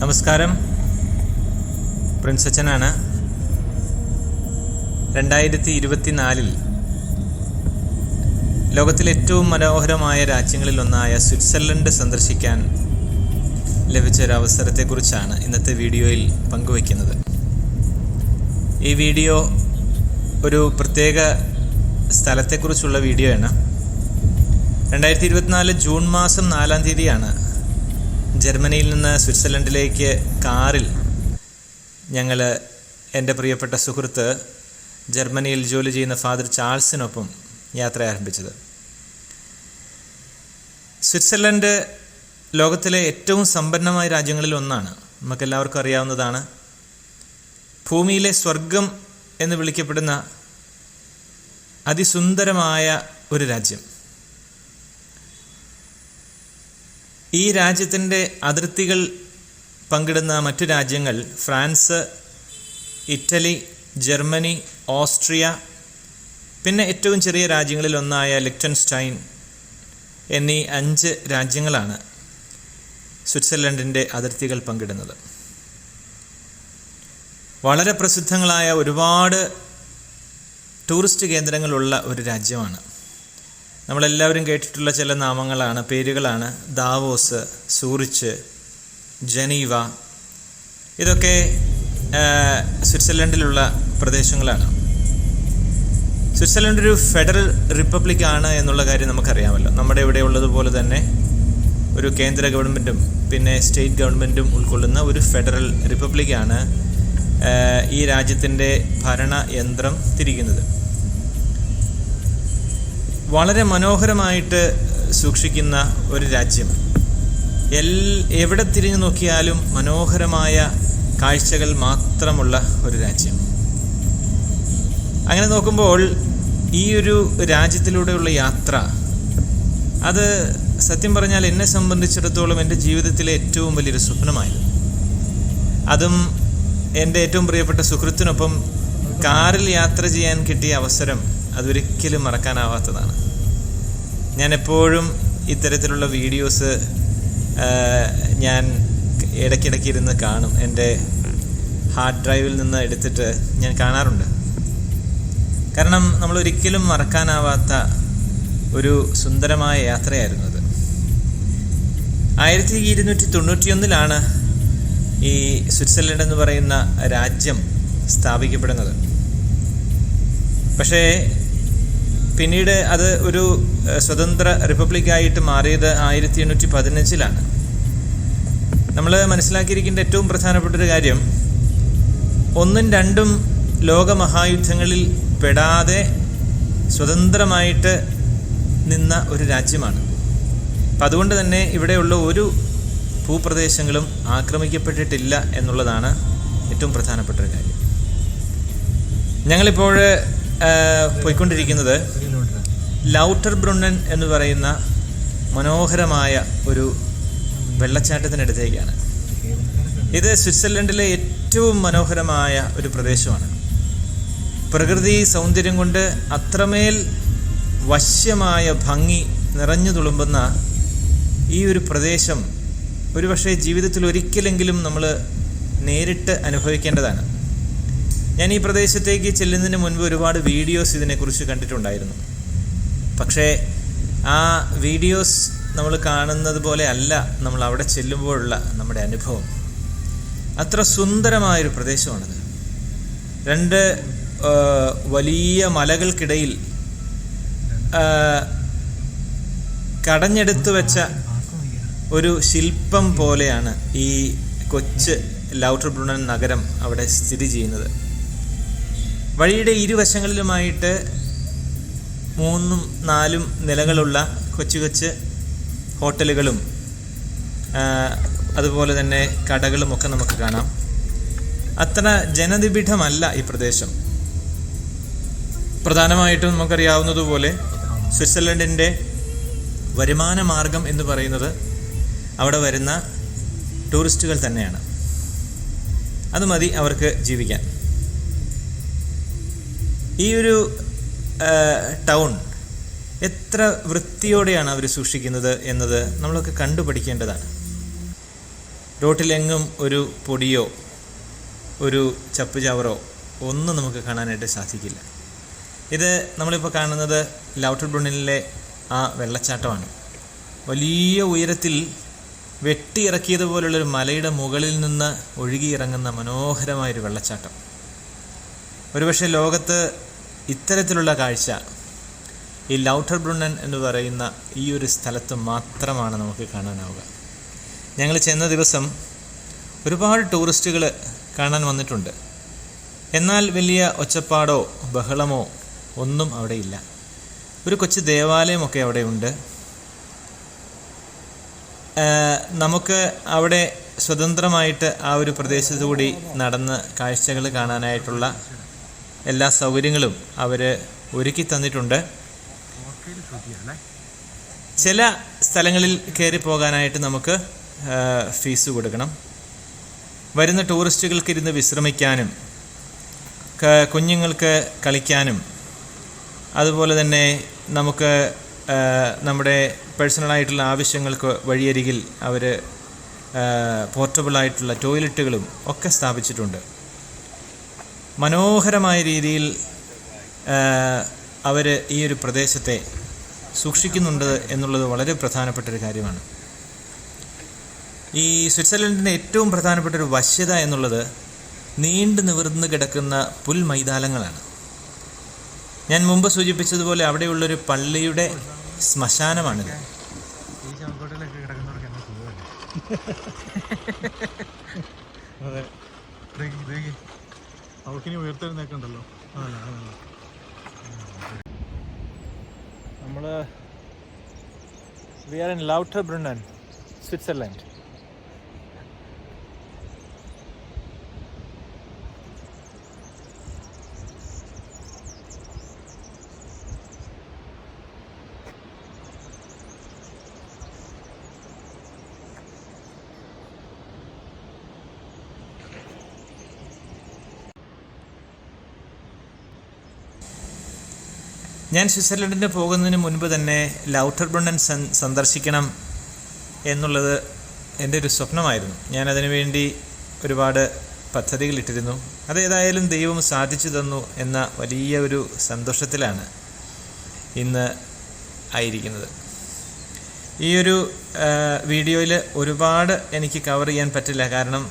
നമസ്കാരം, പ്രിൻസ് അച്ഛനാണ്. 2024 ലോകത്തിലെ ഏറ്റവും മനോഹരമായ രാജ്യങ്ങളിലൊന്നായ സ്വിറ്റ്സർലൻഡ് സന്ദർശിക്കാൻ ലഭിച്ചൊരവസരത്തെക്കുറിച്ചാണ് ഇന്നത്തെ വീഡിയോയിൽ പങ്കുവയ്ക്കുന്നത്. ഈ വീഡിയോ ഒരു പ്രത്യേക സ്ഥലത്തെക്കുറിച്ചുള്ള വീഡിയോയാണ്. 2024 ജൂൺ മാസം 4-ാം തീയതിയാണ് ജർമ്മനിയിൽ നിന്ന് സ്വിറ്റ്സർലൻഡിലേക്ക് കാറിൽ ഞങ്ങൾ എൻ്റെ പ്രിയപ്പെട്ട സുഹൃത്ത് ജർമ്മനിയിൽ ജോലി ചെയ്യുന്ന ഫാദർ ചാൾസിനൊപ്പം യാത്ര ആരംഭിച്ചത്. സ്വിറ്റ്സർലൻഡ് ലോകത്തിലെ ഏറ്റവും സമ്പന്നമായ രാജ്യങ്ങളിൽ ഒന്നാണ്. നമുക്കെല്ലാവർക്കും അറിയാവുന്നതാണ്. ഭൂമിയിലെ സ്വർഗം എന്ന് വിളിക്കപ്പെടുന്ന അതിസുന്ദരമായ ഒരു രാജ്യം. ഈ രാജ്യത്തിൻ്റെ അതിർത്തികൾ പങ്കിടുന്ന മറ്റു രാജ്യങ്ങൾ ഫ്രാൻസ്, ഇറ്റലി, ജർമ്മനി, ഓസ്ട്രിയ, പിന്നെ ഏറ്റവും ചെറിയ രാജ്യങ്ങളിലൊന്നായ ലിക്റ്റൻസ്റ്റൈൻ എന്നീ 5 രാജ്യങ്ങളാണ് സ്വിറ്റ്സർലൻഡിൻ്റെ അതിർത്തികൾ പങ്കിടുന്നത്. വളരെ പ്രസിദ്ധങ്ങളായ ഒരുപാട് ടൂറിസ്റ്റ് കേന്ദ്രങ്ങളുള്ള ഒരു രാജ്യമാണ്. നമ്മളെല്ലാവരും കേട്ടിട്ടുള്ള ചില നാമങ്ങളാണ്, പേരുകളാണ് ദാവോസ്, സൂറിച്ച്, ജനീവ. ഇതൊക്കെ സ്വിറ്റ്സർലൻഡിലുള്ള പ്രദേശങ്ങളാണ്. സ്വിറ്റ്സർലൻഡ് ഒരു ഫെഡറൽ റിപ്പബ്ലിക്കാണ് എന്നുള്ള കാര്യം നമുക്കറിയാമല്ലോ. നമ്മുടെ ഇവിടെ ഉള്ളതുപോലെ തന്നെ ഒരു കേന്ദ്ര ഗവൺമെൻറ്റും പിന്നെ സ്റ്റേറ്റ് ഗവൺമെൻറ്റും ഉൾക്കൊള്ളുന്ന ഒരു ഫെഡറൽ റിപ്പബ്ലിക്കാണ് ഈ രാജ്യത്തിൻ്റെ ഭരണയന്ത്രം തിരിക്കുന്നത്. വളരെ മനോഹരമായിട്ട് സൂക്ഷിക്കുന്ന ഒരു രാജ്യം. എവിടെ തിരിഞ്ഞു നോക്കിയാലും മനോഹരമായ കാഴ്ചകൾ മാത്രമുള്ള ഒരു രാജ്യം. അങ്ങനെ നോക്കുമ്പോൾ ഈ ഒരു രാജ്യത്തിലൂടെയുള്ള യാത്ര, അത് സത്യം പറഞ്ഞാൽ എന്നെ സംബന്ധിച്ചിടത്തോളം എൻ്റെ ജീവിതത്തിലെ ഏറ്റവും വലിയൊരു സ്വപ്നമായിരുന്നു. അതും എൻ്റെ ഏറ്റവും പ്രിയപ്പെട്ട സുഹൃത്തിനൊപ്പം കാറിൽ യാത്ര ചെയ്യാൻ കിട്ടിയ അവസരം അതൊരിക്കലും മറക്കാനാവാത്തതാണ്. ഞാൻ എപ്പോഴും ഇത്തരത്തിലുള്ള വീഡിയോസ് ഞാൻ ഇടയ്ക്കിടയ്ക്ക് ഇരുന്ന് കാണും. എൻ്റെ ഹാർഡ് ഡ്രൈവിൽ നിന്ന് എടുത്തിട്ട് ഞാൻ കാണാറുണ്ട്. കാരണം നമ്മളൊരിക്കലും മറക്കാനാവാത്ത ഒരു സുന്ദരമായ യാത്രയായിരുന്നു അത്. 1291 ഈ സ്വിറ്റ്സർലൻഡ് എന്ന് പറയുന്ന രാജ്യം സ്ഥാപിക്കപ്പെടുന്നത്. പക്ഷേ പിന്നീട് അത് ഒരു സ്വതന്ത്ര റിപ്പബ്ലിക്കായിട്ട് മാറിയത് 1815 നമ്മൾ മനസ്സിലാക്കിയിരിക്കേണ്ട ഏറ്റവും പ്രധാനപ്പെട്ടൊരു കാര്യം, 1ഉം 2ഉം ലോകമഹായുദ്ധങ്ങളിൽ പെടാതെ സ്വതന്ത്രമായിട്ട് നിന്ന ഒരു രാജ്യമാണ്. അപ്പം അതുകൊണ്ട് തന്നെ ഇവിടെയുള്ള ഒരു ഭൂപ്രദേശങ്ങളും ആക്രമിക്കപ്പെട്ടിട്ടില്ല എന്നുള്ളതാണ് ഏറ്റവും പ്രധാനപ്പെട്ട ഒരു കാര്യം. ഞങ്ങളിപ്പോൾ പോയിക്കൊണ്ടിരിക്കുന്നത് ലൗട്ടർ ബ്രുണ്ണൻ എന്ന് പറയുന്ന മനോഹരമായ ഒരു വെള്ളച്ചാട്ടത്തിനടുത്തേക്കാണ്. ഇത് സ്വിറ്റ്സർലൻഡിലെ ഏറ്റവും മനോഹരമായ ഒരു പ്രദേശമാണ്. പ്രകൃതി സൗന്ദര്യം കൊണ്ട് അത്രമേൽ വശ്യമായ ഭംഗി നിറഞ്ഞു തുളുമ്പുന്ന ഈ ഒരു പ്രദേശം ഒരുപക്ഷെ ജീവിതത്തിൽ ഒരിക്കലെങ്കിലും നമ്മൾ നേരിട്ട് അനുഭവിക്കേണ്ടതാണ്. ഞാൻ ഈ പ്രദേശത്തേക്ക് ചെല്ലുന്നതിന് മുൻപ് ഒരുപാട് വീഡിയോസ് ഇതിനെക്കുറിച്ച് കണ്ടിട്ടുണ്ടായിരുന്നു. പക്ഷേ ആ വീഡിയോസ് നമ്മൾ കാണുന്നത് പോലെ അല്ല നമ്മൾ അവിടെ ചെല്ലുമ്പോഴുള്ള നമ്മുടെ അനുഭവം. അത്ര സുന്ദരമായൊരു പ്രദേശമാണത്. 2 വലിയ മലകൾക്കിടയിൽ കടഞ്ഞെടുത്തു വെച്ച ഒരു ശില്പം പോലെയാണ് ഈ കൊച്ച് ലൗട്ടർ ബ്രുണ്ണൻ നഗരം അവിടെ സ്ഥിതി ചെയ്യുന്നത്. വഴിയുടെ ഇരുവശങ്ങളിലുമായിട്ട് 3ഉം 4ഉം നിലകളുള്ള കൊച്ചു കൊച്ച് ഹോട്ടലുകളും അതുപോലെ തന്നെ കടകളുമൊക്കെ നമുക്ക് കാണാം. അത്ര ജനനിബിഡമല്ല ഈ പ്രദേശം. പ്രധാനമായിട്ടും നമുക്കറിയാവുന്നതുപോലെ സ്വിറ്റ്സർലൻഡിൻ്റെ വരുമാന മാർഗം എന്ന് പറയുന്നത് അവിടെ വരുന്ന ടൂറിസ്റ്റുകൾ തന്നെയാണ്. അത് മതി അവർക്ക് ജീവിക്കാൻ. ഈ ഒരു ടൗൺ എത്ര വൃത്തിയോടെയാണ് അവർ സൂക്ഷിക്കുന്നത് എന്നത് നമ്മളൊക്കെ കണ്ടുപഠിക്കേണ്ടതാണ്. റോട്ടിലെങ്ങും ഒരു പൊടിയോ ഒരു ചപ്പുചവറോ ഒന്നും നമുക്ക് കാണാനായിട്ട് സാധിക്കില്ല. ഇത് നമ്മളിപ്പോൾ കാണുന്നത് ലൗട്ടർബ്രുണ്ണിലെ ആ വെള്ളച്ചാട്ടമാണ്. വലിയ ഉയരത്തിൽ വെട്ടിയിറക്കിയതുപോലുള്ളൊരു മലയുടെ മുകളിൽ നിന്ന് ഒഴുകിയിറങ്ങുന്ന മനോഹരമായൊരു വെള്ളച്ചാട്ടം. ഒരുപക്ഷെ ലോകത്ത് ഇത്തരത്തിലുള്ള കാഴ്ച ഈ ലൗട്ടർബ്രുണ്ണൻ എന്ന് പറയുന്ന ഈ ഒരു സ്ഥലത്ത് മാത്രമാണ് നമുക്ക് കാണാനാവുക. ഞങ്ങൾ ചെന്ന ദിവസം ഒരുപാട് ടൂറിസ്റ്റുകൾ കാണാൻ വന്നിട്ടുണ്ട്. എന്നാൽ വലിയ ഒച്ചപ്പാടോ ബഹളമോ ഒന്നും അവിടെയില്ല. ഒരു കൊച്ചു ദേവാലയമൊക്കെ അവിടെയുണ്ട്. നമുക്ക് അവിടെ സ്വതന്ത്രമായിട്ട് ആ ഒരു പ്രദേശത്തു കൂടി നടന്ന് കാഴ്ചകൾ കാണാനായിട്ടുള്ള എല്ലാ സൗകര്യങ്ങളും അവർ ഒരുക്കി തന്നിട്ടുണ്ട്. ചില സ്ഥലങ്ങളിൽ കയറി പോകാനായിട്ട് നമുക്ക് ഫീസ് കൊടുക്കണം. വരുന്ന ടൂറിസ്റ്റുകൾക്ക് ഇരുന്ന് വിശ്രമിക്കാനും കുഞ്ഞുങ്ങൾക്ക് കളിക്കാനും അതുപോലെ തന്നെ നമുക്ക് നമ്മുടെ പേഴ്സണലായിട്ടുള്ള ആവശ്യങ്ങൾക്ക് വഴിയരികിൽ അവർ പോർട്ടബിളായിട്ടുള്ള ടോയ്ലറ്റുകളും ഒക്കെ സ്ഥാപിച്ചിട്ടുണ്ട്. മനോഹരമായ രീതിയിൽ അവർ ഈ ഒരു പ്രദേശത്തെ സൂക്ഷിക്കുന്നുണ്ട് എന്നുള്ളത് വളരെ പ്രധാനപ്പെട്ടൊരു കാര്യമാണ്. ഈ സ്വിറ്റ്സർലൻഡിൻ്റെ ഏറ്റവും പ്രധാനപ്പെട്ടൊരു വശ്യത എന്നുള്ളത് നീണ്ടു നിവർന്ന് കിടക്കുന്ന പുൽമൈതാനങ്ങളാണ്. ഞാൻ മുമ്പ് സൂചിപ്പിച്ചതുപോലെ അവിടെയുള്ളൊരു പള്ളിയുടെ ശ്മശാനമാണിത്. We are in Lauterbrunnen, Switzerland. ഞാൻ സ്വിറ്റ്സർലൻഡിന് പോകുന്നതിന് മുൻപ് തന്നെ ലൗട്ടർബ്രുണ്ണൻ സന്ദർശിക്കണം എന്നുള്ളത് എൻ്റെ ഒരു സ്വപ്നമായിരുന്നു. ഞാനതിനു വേണ്ടി ഒരുപാട് പദ്ധതികളിട്ടിരുന്നു. അതേതായാലും ദൈവം സാധിച്ചു തന്നു എന്ന വലിയ ഒരു സന്തോഷത്തിലാണ് ഇന്ന് ആയിരിക്കുന്നത്. ഈ ഒരു വീഡിയോയിൽ ഒരുപാട് എനിക്ക് കവർ ചെയ്യാൻ പറ്റില്ല. കാരണം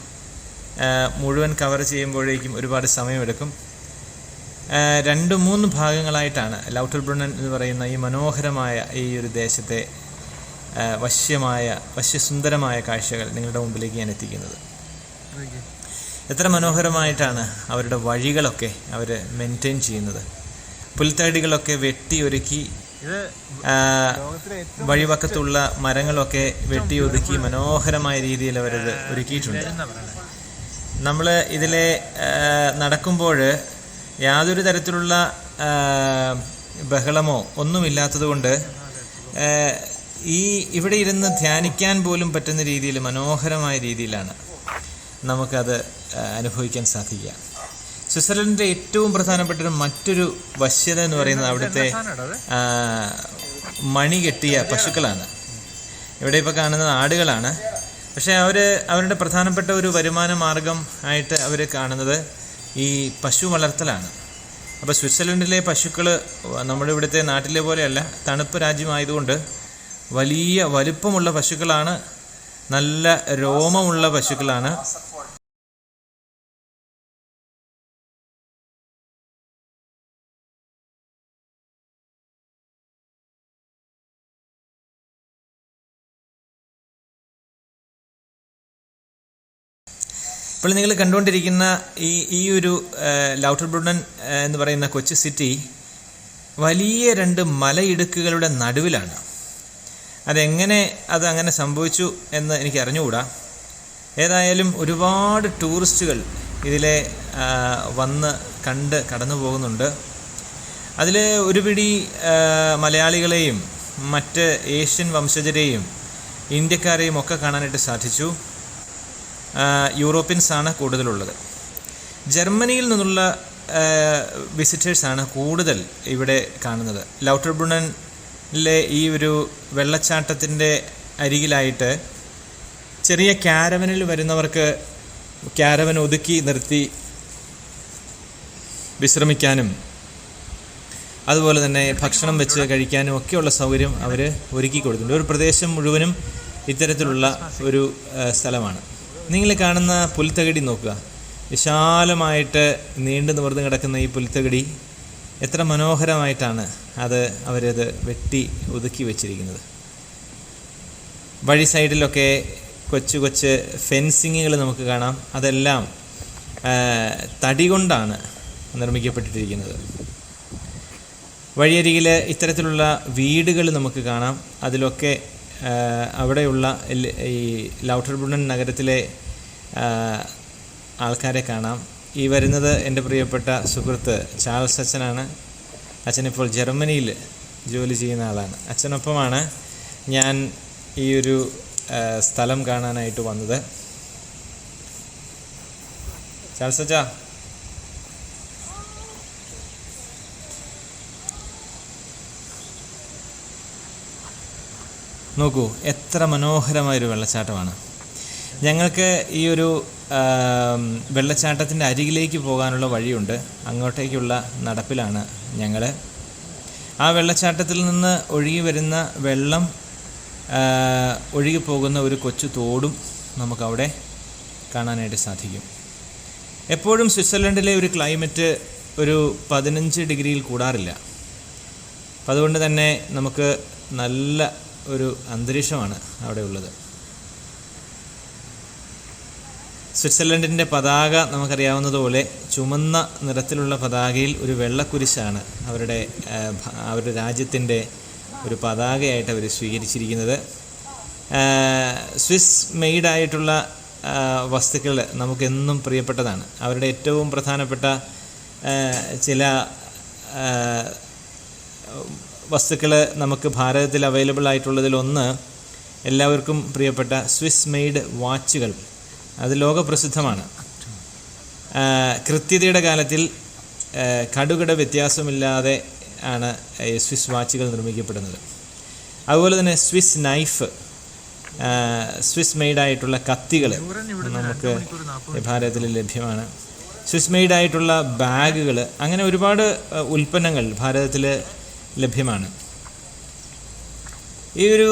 മുഴുവൻ കവർ ചെയ്യുമ്പോഴേക്കും ഒരുപാട് സമയമെടുക്കും. 2-3 ഭാഗങ്ങളായിട്ടാണ് ലൗട്ടർബ്രുണ്ണൻ എന്ന് പറയുന്ന ഈ മനോഹരമായ ഈ ഒരു ദേശത്തെ വശ്യസുന്ദരമായ കാഴ്ചകൾ നിങ്ങളുടെ മുമ്പിലേക്ക് ഞാൻ എത്തിക്കുന്നത്. എത്ര മനോഹരമായിട്ടാണ് അവരുടെ വഴികളൊക്കെ അവർ മെയിൻറ്റെയിൻ ചെയ്യുന്നത്. പുൽത്തടികളൊക്കെ വെട്ടി ഒരുക്കി, വഴിവക്കത്തുള്ള മരങ്ങളൊക്കെ വെട്ടി ഒതുക്കി മനോഹരമായ രീതിയിൽ അവരത് ഒരുക്കിയിട്ടുണ്ട്. നമ്മൾ ഇതിലെ നടക്കുമ്പോൾ യാതൊരു തരത്തിലുള്ള ബഹളമോ ഒന്നുമില്ലാത്തതുകൊണ്ട് ഇവിടെ ഇരുന്ന് ധ്യാനിക്കാൻ പോലും പറ്റുന്ന രീതിയിൽ മനോഹരമായ രീതിയിലാണ് നമുക്കത് അനുഭവിക്കാൻ സാധിക്കുക. സ്വിറ്റ്സർലൻഡിൻ്റെ ഏറ്റവും പ്രധാനപ്പെട്ട മറ്റൊരു വശ്യത എന്ന് പറയുന്നത് അവിടുത്തെ മണി കെട്ടിയ പശുക്കളാണ്. ഇവിടെ ഇപ്പോൾ കാണുന്നത് ആടുകളാണ്. പക്ഷേ അവരുടെ പ്രധാനപ്പെട്ട ഒരു വരുമാന മാർഗം ആയിട്ട് അവർ കാണുന്നത് ഈ പശു വളർത്തലാണ്. അപ്പോൾ സ്വിറ്റ്സർലൻഡിലെ പശുക്കൾ നമ്മുടെ ഇവിടുത്തെ നാട്ടിലെ പോലെയല്ല, തണുപ്പ് രാജ്യമായതുകൊണ്ട് വലിയ വലുപ്പമുള്ള പശുക്കളാണ്, നല്ല രോമമുള്ള പശുക്കളാണ്. ഇപ്പോൾ നിങ്ങൾ കണ്ടുകൊണ്ടിരിക്കുന്ന ഈ ഒരു ലൗട്ടർബ്രുണ്ണൻ എന്ന് പറയുന്ന കൊച്ചു സിറ്റി വലിയ 2 മലയിടുക്കുകളുടെ നടുവിലാണ്. അതെങ്ങനെ അതങ്ങനെ സംഭവിച്ചു എന്ന് എനിക്ക് അറിഞ്ഞുകൂടാ. ഏതായാലും ഒരുപാട് ടൂറിസ്റ്റുകൾ ഇതിലെ വന്ന് കണ്ട് കടന്നു പോകുന്നുണ്ട്. അതിൽ ഒരു പിടി മലയാളികളെയും മറ്റ് ഏഷ്യൻ വംശജരെയും ഇന്ത്യക്കാരെയും ഒക്കെ കാണാനായിട്ട് സാധിച്ചു. യൂറോപ്യൻസാണ് കൂടുതലുള്ളത്. ജർമ്മനിയിൽ നിന്നുള്ള വിസിറ്റേഴ്സാണ് കൂടുതൽ ഇവിടെ കാണുന്നത്. ലൗട്ടർബ്രുണ്ണനിലെ ഈ ഒരു വെള്ളച്ചാട്ടത്തിൻ്റെ അരികിലായിട്ട് ചെറിയ ക്യാരവനിൽ വരുന്നവർക്ക് ക്യാരവൻ ഒതുക്കി നിർത്തി വിശ്രമിക്കാനും അതുപോലെ തന്നെ ഭക്ഷണം വെച്ച് കഴിക്കാനും ഒക്കെയുള്ള സൗകര്യം അവർ ഒരുക്കി കൊടുക്കുന്നുണ്ട്. ഒരു പ്രദേശം മുഴുവനും ഇത്തരത്തിലുള്ള ഒരു സ്ഥലമാണ്. നിങ്ങൾ കാണുന്ന പുൽത്തകിടി നോക്കുക. വിശാലമായിട്ട് നീണ്ടു നിവർന്ന് കിടക്കുന്ന ഈ പുൽത്തകിടി എത്ര മനോഹരമായിട്ടാണ് അവരത് വെട്ടി ഒതുക്കി വച്ചിരിക്കുന്നത്. വഴി സൈഡിലൊക്കെ കൊച്ചു ഫെൻസിങ്ങുകൾ നമുക്ക് കാണാം. അതെല്ലാം തടി കൊണ്ടാണ് നിർമ്മിക്കപ്പെട്ടിരിക്കുന്നത്. വഴിയരികിൽ ഇത്തരത്തിലുള്ള വീടുകൾ നമുക്ക് കാണാം. അതിലൊക്കെ അവിടെയുള്ള ഈ ലൗട്ടർബ്രുണ്ണൻ നഗരത്തിലെ ആൾക്കാരെ കാണാം. ഈ വരുന്നത് എൻ്റെ പ്രിയപ്പെട്ട സുഹൃത്ത് ചാൾസ് അച്ഛനാണ്. അച്ഛനിപ്പോൾ ജർമ്മനിയിൽ ജോലി ചെയ്യുന്ന ആളാണ്. അച്ഛനൊപ്പമാണ് ഞാൻ ഈ ഒരു സ്ഥലം കാണാനായിട്ട് വന്നത്. ചാൾസ് അച്ഛാ, നോക്കൂ, എത്ര മനോഹരമായൊരു വെള്ളച്ചാട്ടമാണ്. ഞങ്ങൾക്ക് ഈ ഒരു വെള്ളച്ചാട്ടത്തിൻ്റെ അരികിലേക്ക് പോകാനുള്ള വഴിയുണ്ട്. അങ്ങോട്ടേക്കുള്ള നടപ്പിലാണ് ഞങ്ങൾ. ആ വെള്ളച്ചാട്ടത്തിൽ നിന്ന് ഒഴുകി വരുന്ന വെള്ളം ഒഴുകിപ്പോകുന്ന ഒരു കൊച്ചു തോടും നമുക്കവിടെ കാണാനായിട്ട് സാധിക്കും. എപ്പോഴും സ്വിറ്റ്സർലൻഡിലെ ഒരു ക്ലൈമറ്റ് ഒരു 15 ഡിഗ്രിയിൽ കൂടാറില്ല. അപ്പം അതുകൊണ്ട് തന്നെ നമുക്ക് നല്ല ഒരു അന്തരീക്ഷമാണ് അവിടെ ഉള്ളത്. സ്വിറ്റ്സർലൻഡിൻ്റെ പതാക നമുക്കറിയാവുന്നതുപോലെ ചുമന്ന നിറത്തിലുള്ള പതാകയിൽ ഒരു വെള്ളക്കുരിശാണ് അവരുടെ രാജ്യത്തിൻ്റെ ഒരു പതാകയായിട്ട് അവർ സ്വീകരിച്ചിരിക്കുന്നത്. സ്വിസ് മെയ്ഡായിട്ടുള്ള വസ്തുക്കൾ നമുക്കെന്നും പ്രിയപ്പെട്ടതാണ്. അവരുടെ ഏറ്റവും പ്രധാനപ്പെട്ട ചില വസ്തുക്കൾ നമുക്ക് ഭാരതത്തിൽ അവൈലബിൾ ആയിട്ടുള്ളതിലൊന്ന് എല്ലാവർക്കും പ്രിയപ്പെട്ട സ്വിസ് മെയ്ഡ് വാച്ചുകൾ. അത് ലോകപ്രസിദ്ധമാണ്. കൃത്യതയുടെ കാര്യത്തിൽ കടുകട വ്യത്യാസമില്ലാതെ ആണ് സ്വിസ് വാച്ചുകൾ നിർമ്മിക്കപ്പെടുന്നത്. അതുപോലെ തന്നെ സ്വിസ് നൈഫ്, സ്വിസ് മെയ്ഡായിട്ടുള്ള കത്തികൾ നമുക്ക് ഭാരതത്തിൽ ലഭ്യമാണ്. സ്വിസ് മെയ്ഡായിട്ടുള്ള ബാഗുകൾ, അങ്ങനെ ഒരുപാട് ഉൽപ്പന്നങ്ങൾ ഭാരതത്തിൽ ലഭ്യമാണ്. ഈ ഒരു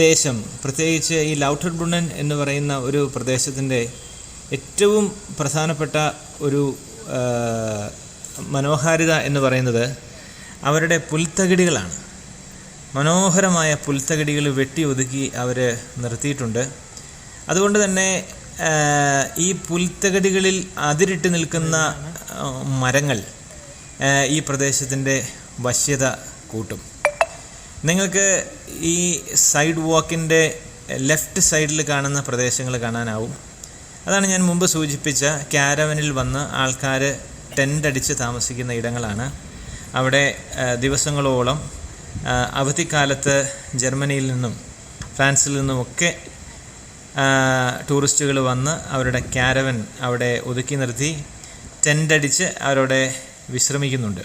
ദേശം, പ്രത്യേകിച്ച് ഈ ലൗട്ടർബ്രുണ്ണൻ എന്ന് പറയുന്ന ഒരു പ്രദേശത്തിൻ്റെ ഏറ്റവും പ്രധാനപ്പെട്ട ഒരു മനോഹാരിത എന്ന് പറയുന്നത് അവരുടെ പുൽത്തകിടികളാണ്. മനോഹരമായ പുൽത്തകിടികൾ വെട്ടി ഒതുക്കി അവർ നിർത്തിയിട്ടുണ്ട്. അതുകൊണ്ട് തന്നെ ഈ പുൽത്തകിടികളിൽ അതിരിട്ട് നിൽക്കുന്ന മരങ്ങൾ ഈ പ്രദേശത്തിൻ്റെ വശ്യത കൂട്ടും. നിങ്ങൾക്ക് ഈ സൈഡ് വാക്കിൻ്റെ ലെഫ്റ്റ് സൈഡിൽ കാണുന്ന പ്രദേശങ്ങൾ കാണാനാവും. അതാണ് ഞാൻ മുമ്പ് സൂചിപ്പിച്ച ക്യാരവനിൽ വന്ന് ആൾക്കാർ ടെൻ്റ് അടിച്ച് താമസിക്കുന്ന ഇടങ്ങളാണ്. അവിടെ ദിവസങ്ങളോളം അവധിക്കാലത്ത് ജർമ്മനിയിൽ നിന്നും ഫ്രാൻസിൽ നിന്നുമൊക്കെ ടൂറിസ്റ്റുകൾ വന്ന് അവരുടെ ക്യാരവൻ അവിടെ ഒതുക്കി നിർത്തി ടെൻ്റ് അടിച്ച് അവരവിടെ വിശ്രമിക്കുന്നുണ്ട്.